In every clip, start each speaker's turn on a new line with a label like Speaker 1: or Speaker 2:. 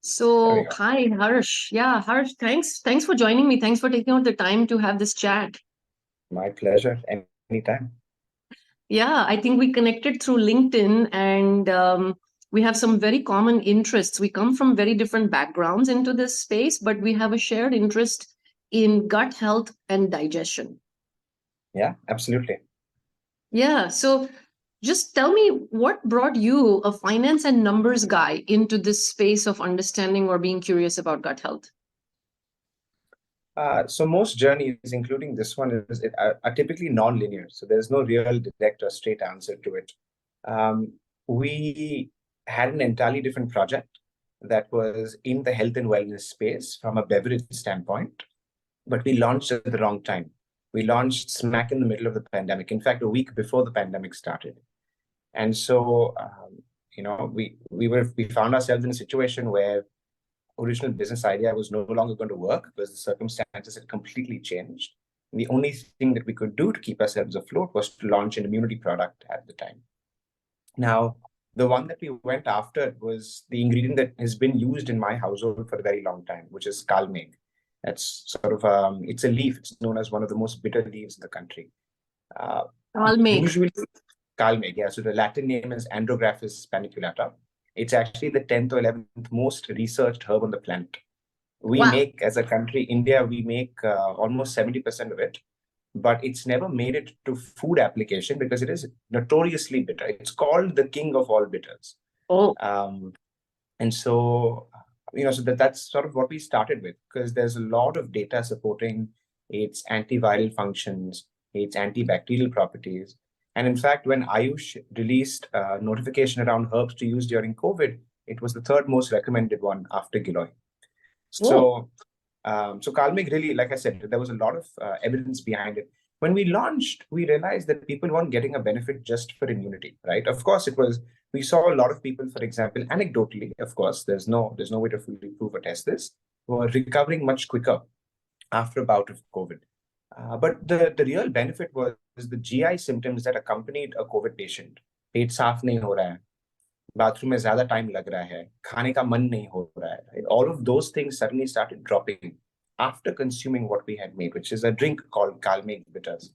Speaker 1: There we
Speaker 2: So,
Speaker 1: go.
Speaker 2: hi, Harsh. Yeah, Harsh, thanks for joining me. Thanks for taking out the time to have this chat.
Speaker 1: My pleasure. Anytime.
Speaker 2: Yeah, I think we connected through LinkedIn and we have some very common interests. We come from very different backgrounds into this space, but we have a shared interest in gut health and digestion.
Speaker 1: Yeah, absolutely.
Speaker 2: Yeah, so just tell me what brought you, a finance and numbers guy, into this space of understanding or being curious about gut health?
Speaker 1: So most journeys, including this one, are typically non-linear. So there's no real direct or straight answer to it. Um, we had an entirely different project that was in the health and wellness space from a beverage standpoint, but we launched at the wrong time. We launched smack in the middle of the pandemic. In fact, a week before the pandemic started. And so, we found ourselves in a situation where original business idea was no longer going to work because the circumstances had completely changed. And the only thing that we could do to keep ourselves afloat was to launch an immunity product at the time. Now, the one that we went after was the ingredient that has been used in my household for a very long time, which is kalmeg. That's sort of it's a leaf. It's known as one of the most bitter leaves in the country. Uh,
Speaker 2: I'll make.
Speaker 1: Usually, kalmeg, yeah. So the Latin name is Andrographis paniculata. It's actually the 10th or 11th most researched herb on the planet. We
Speaker 2: Wow.
Speaker 1: make, as a country, India, we make almost 70% of it, but it's never made it to food application because it is notoriously bitter. It's called the king of all bitters.
Speaker 2: Oh,
Speaker 1: Um, and so, that's sort of what we started with because there's a lot of data supporting its antiviral functions, its antibacterial properties. And in fact, when Ayush released a notification around herbs to use during COVID, it was the third most recommended one after Giloy.
Speaker 2: oh.
Speaker 1: So Kalmig really, like I said, there was a lot of evidence behind it. When we launched, we realized that people weren't getting a benefit just for immunity, right? Of course, we saw a lot of people, for example, anecdotally, of course, there's no way to fully prove or test this, were recovering much quicker after a bout of COVID. But the real benefit was the GI symptoms that accompanied a COVID patient. पेट साफ नहीं हो रहा है, bathroom में ज्यादा time लग रहा है, खाने का मन नहीं हो रहा है, right? All of those things suddenly started dropping after consuming what we had made, which is a drink called Kalmeg Bitters.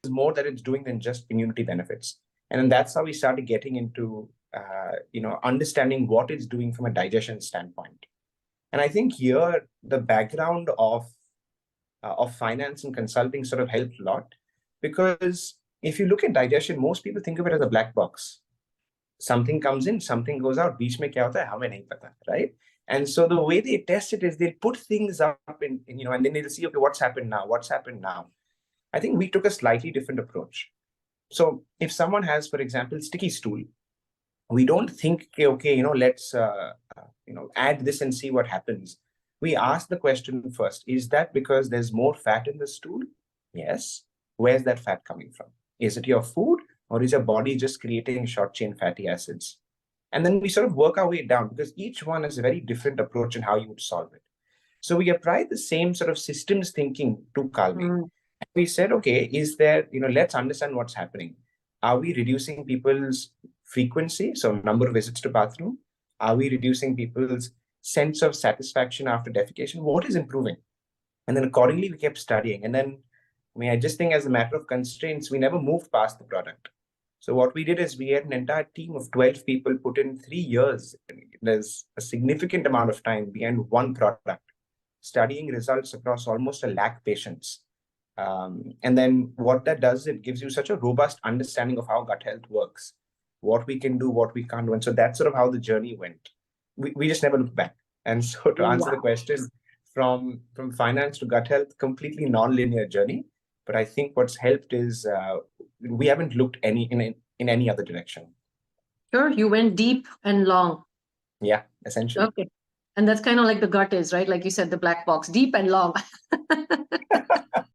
Speaker 1: It's more that it's doing than just immunity benefits. And then that's how we started getting into understanding what it's doing from a digestion standpoint. And I think here the background of finance and consulting sort of helped a lot because if you look at digestion, most people think of it as a black box. Something comes in, something goes out. बीच में क्या होता है हमें नहीं पता, right? And so the way they test it is they'll put things up and then they'll see, okay, what's happened now? What's happened now? I think we took a slightly different approach. So if someone has, for example, sticky stool, we don't think, okay, let's add this and see what happens. We ask the question first: is that because there's more fat in the stool? Yes. Where's that fat coming from? Is it your food, or is your body just creating short chain fatty acids? And then we sort of work our way down because each one has a very different approach in how you would solve it. So we applied the same sort of systems thinking to calming.
Speaker 2: Mm.
Speaker 1: We said, okay, is there, let's understand what's happening. Are we reducing people's frequency, so number of visits to bathroom? Are we reducing people's sense of satisfaction after defecation? What is improving? And then accordingly, we kept studying. And then, I just think as a matter of constraints, we never moved past the product. So what we did is we had an entire team of 12 people put in 3 years. There's a significant amount of time behind one product, studying results across almost 1 lakh patients. And then what that does, it gives you such a robust understanding of how gut health works, what we can do, what we can't do. And so that's sort of how the journey went. We just never looked back. And so to answer the
Speaker 2: Wow.
Speaker 1: question, from finance to gut health, completely non-linear journey. But I think what's helped is we haven't looked in any other direction.
Speaker 2: Sure, you went deep and long.
Speaker 1: Yeah, essentially.
Speaker 2: Okay. And that's kind of like the gut is, right? Like you said, the black box, deep and long.